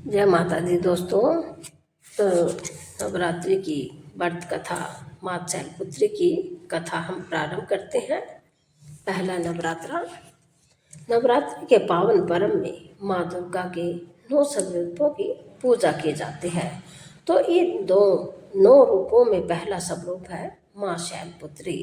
जय माता दी दोस्तों। तो नवरात्रि की व्रत कथा माँ शैलपुत्री की कथा हम प्रारंभ करते हैं। पहला नवरात्रा। नवरात्रि के पावन पर्व में माँ दुर्गा के 9 स्वरूपों की पूजा की जाती है। तो इन 9 रूपों में पहला स्वरूप है माँ शैलपुत्री।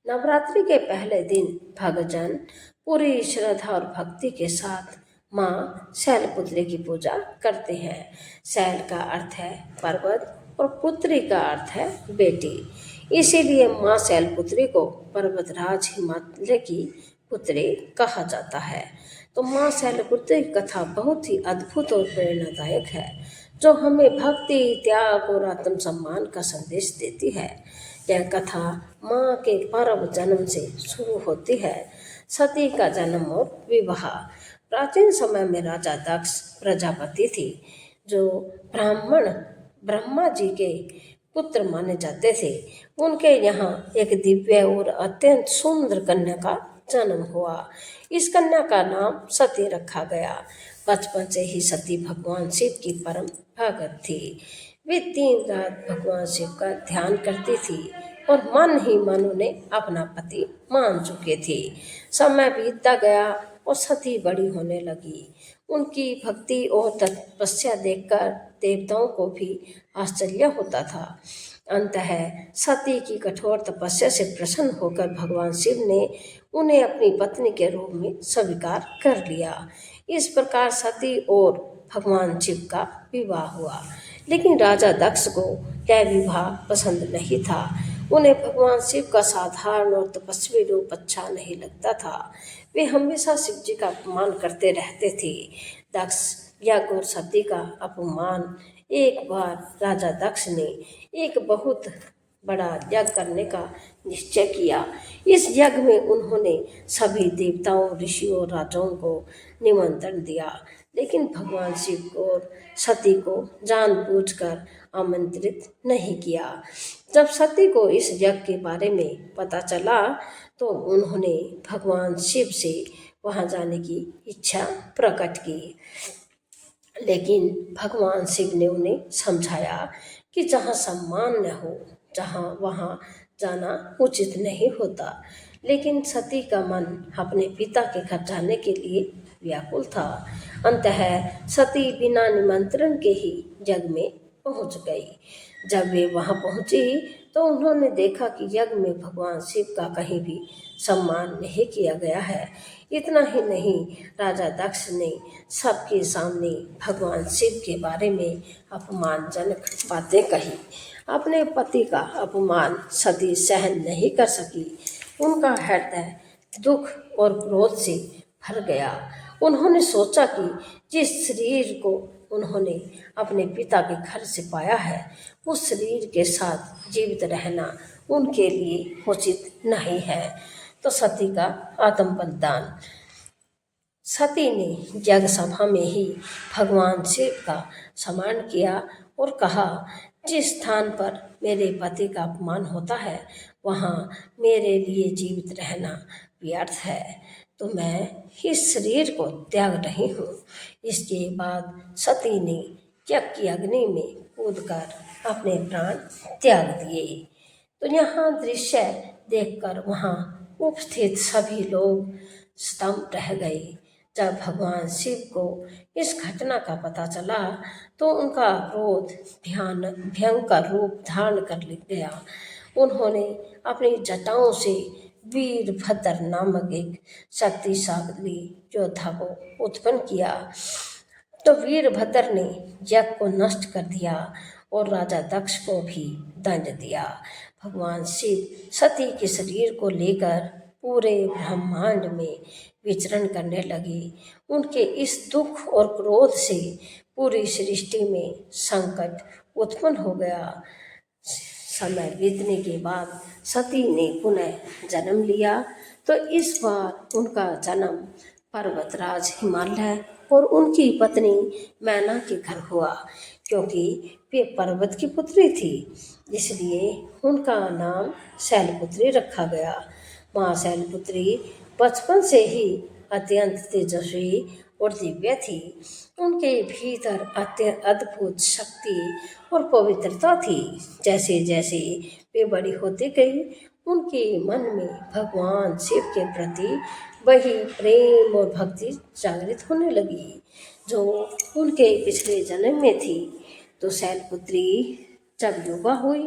नवरात्रि के पहले दिन भक्तजन पूरी श्रद्धा और भक्ति के साथ माँ शैलपुत्री की पूजा करते हैं। शैल का अर्थ है पर्वत और पुत्री का अर्थ है बेटी। इसीलिए माँ शैलपुत्री को पर्वतराज हिमालय की पुत्री कहा जाता है। तो माँ शैलपुत्री की कथा बहुत ही अद्भुत और प्रेरणादायक है, जो हमें भक्ति, त्याग और आत्मसम्मान का संदेश देती है। यह कथा माँ के पर्व जन्म से शुरू होती है। सती का जन्म और विवाह। प्राचीन समय में राजा दक्ष प्रजापति थी, जो ब्राह्मण ब्रह्मा जी के पुत्र माने जाते थे। उनके यहाँ एक दिव्य और अत्यंत सुंदर कन्या का जन्म हुआ। इस कन्या का नाम सती रखा गया। बचपन से ही सती भगवान शिव की परम भगत थी। वे दिन रात भगवान शिव का ध्यान करती थी और मन ही मन उन्हें अपना पति मान चुके थे। समय बीतता गया और सती बड़ी होने लगी। उनकी भक्ति और तपस्या देखकर देवताओं को भी आश्चर्य होता था। अंततः सती की कठोर तपस्या से प्रसन्न होकर भगवान शिव ने उन्हें अपनी पत्नी के रूप में स्वीकार कर लिया। इस प्रकार सती और भगवान शिव का विवाह हुआ। लेकिन राजा दक्ष को यह विवाह पसंद नहीं था। उन्हें भगवान शिव का साधारण और तपस्वी रूप अच्छा नहीं लगता था। वे हमेशा शिव जी का अपमान करते रहते थे। दक्ष यज्ञ और सती का अपमान। एक बार राजा दक्ष ने एक बहुत बड़ा यज्ञ करने का निश्चय किया। इस यज्ञ में उन्होंने सभी देवताओं, ऋषियों और राजाओं को निमंत्रण दिया, लेकिन भगवान शिव और सती को जानबूझकर आमंत्रित नहीं किया। जब सती को इस यज्ञ के बारे में पता चला, तो उन्होंने भगवान शिव से वहां जाने की इच्छा प्रकट की। लेकिन भगवान शिव ने उन्हें समझाया कि जहाँ सम्मान न हो, वहाँ जाना उचित नहीं होता। लेकिन सती का मन अपने पिता के घर जाने के लिए व्याकुल था। अंततः सती बिना निमंत्रण के ही यज्ञ में पहुंच गई। जब वे वहां पहुंची तो उन्होंने देखा कि यज्ञ में भगवान शिव का कहीं भी सम्मान नहीं किया गया है। इतना ही नहीं, राजा दक्ष ने सबके सामने भगवान शिव के बारे में अपमानजनक बातें कही। अपने पति का अपमान सती सहन नहीं कर सकी। उनका हृदय दुख और क्रोध से भर गया। उन्होंने सोचा कि जिस शरीर को उन्होंने अपने पिता के घर से पाया है, उस शरीर के साथ जीवित रहना उनके लिए उचित नहीं है। तो सती का आत्म बलिदान। सती ने यज्ञ सभा में ही भगवान शिव का सम्मान किया और कहा, जिस स्थान पर मेरे पति का अपमान होता है, वहाँ मेरे लिए जीवित रहना व्यर्थ है। तो मैं इस शरीर को त्याग रही हूँ। इसके बाद सती ने यज्ञ की अग्नि में कूदकर अपने प्राण त्याग दिए। तो यहाँ दृश्य देखकर वहाँ उपस्थित सभी लोग स्तंभ रह गए। जब भगवान शिव को इस घटना का पता चला, तो उनका क्रोध भयंकर रूप धारण कर गया। उन्होंने अपनी जटाओं से वीरभद्र नामक एक शक्तिशाली योद्धा को उत्पन्न किया। तो वीरभद्र ने यज्ञ को नष्ट कर दिया और राजा दक्ष को भी दंड दिया। भगवान शिव सती के शरीर को लेकर पूरे ब्रह्मांड में विचरण करने लगे। उनके इस दुख और क्रोध से पूरी सृष्टि में संकट उत्पन्न हो गया। समय बीतने के बाद सती ने पुनः जन्म लिया। तो इस बार उनका जन्म पर्वतराज हिमालय और उनकी पत्नी मैना के घर हुआ। क्योंकि वे पर्वत की पुत्री थी, इसलिए उनका नाम शैलपुत्री रखा गया। माँ शैलपुत्री बचपन से ही अत्यंत तेजस्वी और दिव्य थी। उनके भीतर अत्यंत अद्भुत शक्ति और पवित्रता थी। जैसे जैसे वे बड़ी होती गई, उनके मन में भगवान शिव के प्रति वही प्रेम और भक्ति जागृत होने लगी जो उनके पिछले जन्म में थी। तो शैलपुत्री जब युवा हुई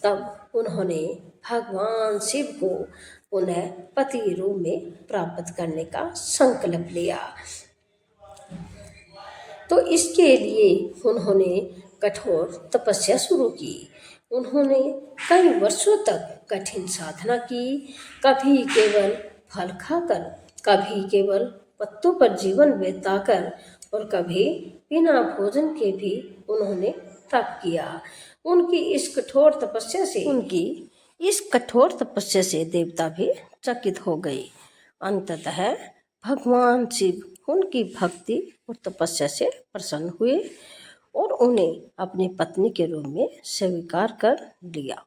तब उन्होंने भगवान शिव को पुनः पति रूप में प्राप्त करने का संकल्प लिया। तो इसके लिए उन्होंने कठोर तपस्या शुरू की। उन्होंने कई वर्षों तक कठिन साधना की, कभी केवल फल खाकर, कभी केवल पत्तों पर जीवन बिताकर और कभी बिना भोजन के भी उन्होंने तप किया। उनकी इस कठोर तपस्या से देवता भी चकित हो गए। अंततः भगवान शिव उनकी भक्ति और तपस्या से प्रसन्न हुए और उन्हें अपनी पत्नी के रूप में स्वीकार कर लिया।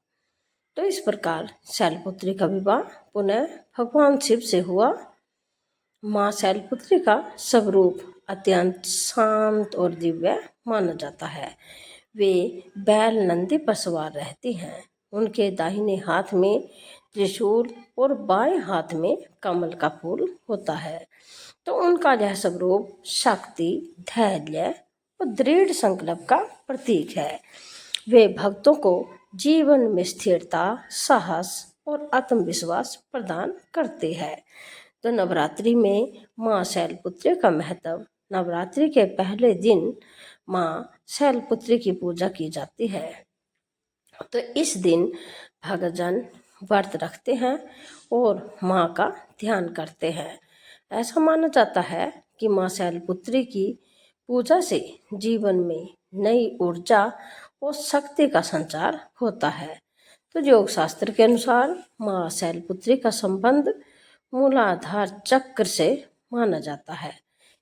तो इस प्रकार शैलपुत्री का विवाह पुनः भगवान शिव से हुआ। माँ शैलपुत्री का स्वरूप अत्यंत शांत और दिव्य माना जाता है। वे बैल नंदी पर सवार रहती हैं। उनके दाहिने हाथ में त्रिशूल और बाएं हाथ में कमल का फूल होता है। तो उनका यह स्वरूप शक्ति, धैर्य और दृढ़ संकल्प का प्रतीक है। वे भक्तों को जीवन में स्थिरता, साहस और आत्मविश्वास प्रदान करते हैं। तो नवरात्रि में माँ शैलपुत्री का महत्व। नवरात्रि के पहले दिन माँ शैलपुत्री की पूजा की जाती है। तो इस दिन भक्तजन व्रत रखते हैं और माँ का ध्यान करते हैं। ऐसा माना जाता है कि माँ शैलपुत्री की पूजा से जीवन में नई ऊर्जा और शक्ति का संचार होता है। तो योग शास्त्र के अनुसार माँ शैलपुत्री का संबंध मूलाधार चक्र से माना जाता है।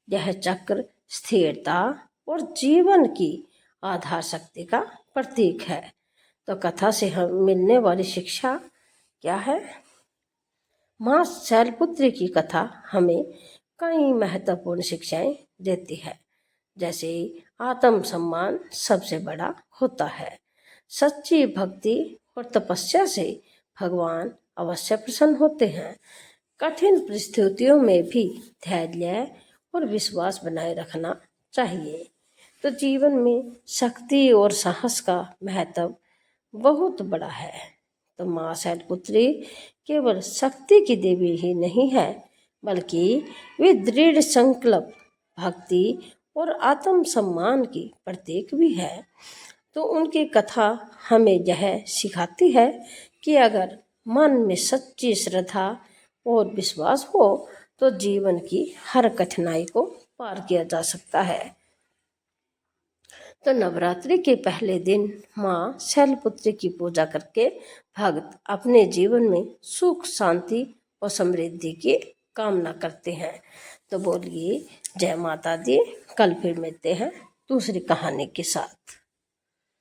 यह चक्र स्थिरता और जीवन की आधार शक्ति का प्रतीक है। तो कथा से हम मिलने वाली शिक्षा क्या है? माँ शैलपुत्री की कथा हमें कई महत्वपूर्ण शिक्षाएं देती है। जैसे आत्मसम्मान सबसे बड़ा होता है। सच्ची भक्ति और तपस्या से भगवान अवश्य प्रसन्न होते हैं। कठिन परिस्थितियों में भी धैर्य और विश्वास बनाए रखना चाहिए। तो जीवन में शक्ति और साहस का महत्व बहुत बड़ा है। तो माँ शैलपुत्री केवल शक्ति की देवी ही नहीं है, बल्कि वे दृढ़ संकल्प, भक्ति और आत्मसम्मान की प्रतीक भी है। तो उनकी कथा हमें यह सिखाती है कि अगर मन में सच्ची श्रद्धा और विश्वास हो तो जीवन की हर कठिनाई को पार किया जा सकता है। तो नवरात्रि के पहले दिन माँ शैलपुत्री की पूजा करके भक्त अपने जीवन में सुख, शांति और समृद्धि की कामना करते हैं। तो बोलिए जय माता दी। कल फिर मिलते हैं दूसरी कहानी के साथ।